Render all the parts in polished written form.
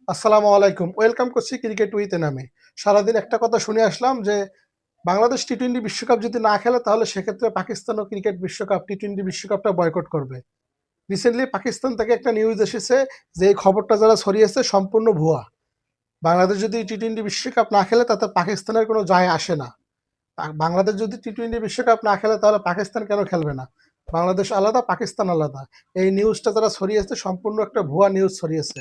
আসসালামু আলাইকুম। ওয়েলকাম করছি ক্রিকেট উইথ এনামে। সারাদিন একটা কথা শুনে আসলাম যে বাংলাদেশ টি-টোয়েন্টি বিশ্বকাপ যদি না খেলে তাহলে সেক্ষেত্রে পাকিস্তানও ক্রিকেট বিশ্বকাপ টি-টোয়েন্টি বিশ্বকাপটা বয়কট করবে। রিসেন্টলি পাকিস্তান থেকে একটা নিউজ এসেছে যে এই খবরটা যারা ছড়িয়েছে সম্পূর্ণ ভুয়া। বাংলাদেশ যদি টি-টোয়েন্টি বিশ্বকাপ না খেলে তাতে পাকিস্তানের কোনো যায় আসে না। বাংলাদেশ যদি টি-টোয়েন্টি বিশ্বকাপ না খেলে তাহলে পাকিস্তান কেন খেলবে না? বাংলাদেশ আলাদা, পাকিস্তান আলাদা। এই নিউজটা যারা ছড়িয়েছে সম্পূর্ণ একটা ভুয়া নিউজ ছড়িয়েছে।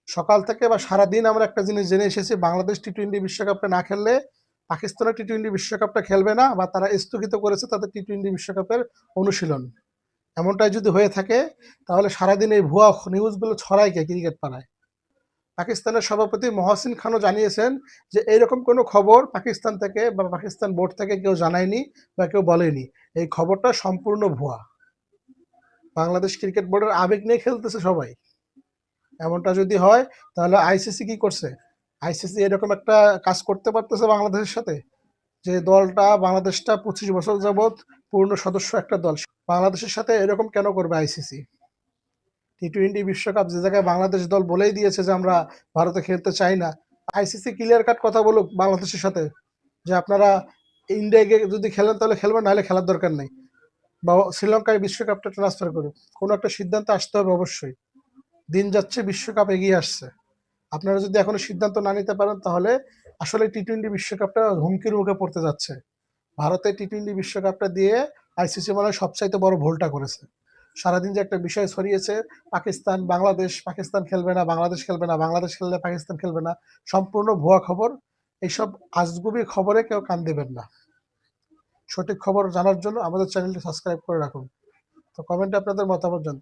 সকাল থেকে বা সারাদিন আমরা একটা জিনিস জেনে এসেছি, বাংলাদেশ টি-টোয়েন্টি বিশ্বকাপটা না খেললে পাকিস্তানও টি-টোয়েন্টি বিশ্বকাপটা খেলবে না বা তারা স্থগিত করেছে তাদের টি-টোয়েন্টি বিশ্বকাপের অনুশীলন। এমনটাই যদি হয়ে থাকে তাহলে সারাদিন এই ভুয়া নিউজগুলো ছড়ায় কে ক্রিকেট পাড়ায়? পাকিস্তানের সভাপতি মহসিন খানও জানিয়েছেন যে এইরকম কোনো খবর পাকিস্তান থেকে বা পাকিস্তান বোর্ড থেকে কেউ জানায়নি বা কেউ বলেনি। এই খবরটা সম্পূর্ণ ভুয়া। বাংলাদেশ ক্রিকেট বোর্ডের আবেগ নিয়ে খেলতেছে সবাই। এমনটা যদি হয় তাহলে আইসিসি কি করছে? আইসিসি এরকম একটা কাজ করতে পারতেছে বাংলাদেশের সাথে? যে দলটা বাংলাদেশটা 25 বছর যাবৎ পূর্ণ সদস্য একটা দল, বাংলাদেশের সাথে এরকম কেন করবে আইসিসি? টি-টোয়েন্টি বিশ্বকাপ যে জায়গায় বাংলাদেশ দল বলেই দিয়েছে যে আমরা ভারতে খেলতে চাই না, আইসিসি ক্লিয়ার কাট কথা বলুক বাংলাদেশের সাথে যে আপনারা ইন্ডিয়ায় গিয়ে যদি খেলেন তাহলে খেলবেন, নাহলে খেলার দরকার নেই, বা শ্রীলঙ্কায় বিশ্বকাপটা ট্রান্সফার করুক। কোনো একটা সিদ্ধান্ত আসতে হবে অবশ্যই। দিন যাচ্ছে, বিশ্বকাপ এগিয়ে আসছে। আপনারা যদি এখনো সিদ্ধান্ত না নিতে পারেন তাহলে আসলে টি-টোয়েন্টি বিশ্বকাপটা হুমকির মুখে পড়তে যাচ্ছে। ভারতে টি-টোয়েন্টি বিশ্বকাপটা দিয়ে আইসিসি মনে হয় সবচাইতে বড় ভুলটা করেছে। সারাদিন যে একটা বিষয় ছড়িয়েছে, পাকিস্তান বাংলাদেশ, পাকিস্তান খেলবে না, বাংলাদেশ খেলবে না, বাংলাদেশ খেললে পাকিস্তান খেলবে না, সম্পূর্ণ ভুয়া খবর। এইসব আজগুবি খবরে কেউ কান দেবেন না। সঠিক খবর জানার জন্য আমাদের চ্যানেলটি সাবস্ক্রাইব করে রাখুন। তো কমেন্টে আপনাদের মতামত জানতে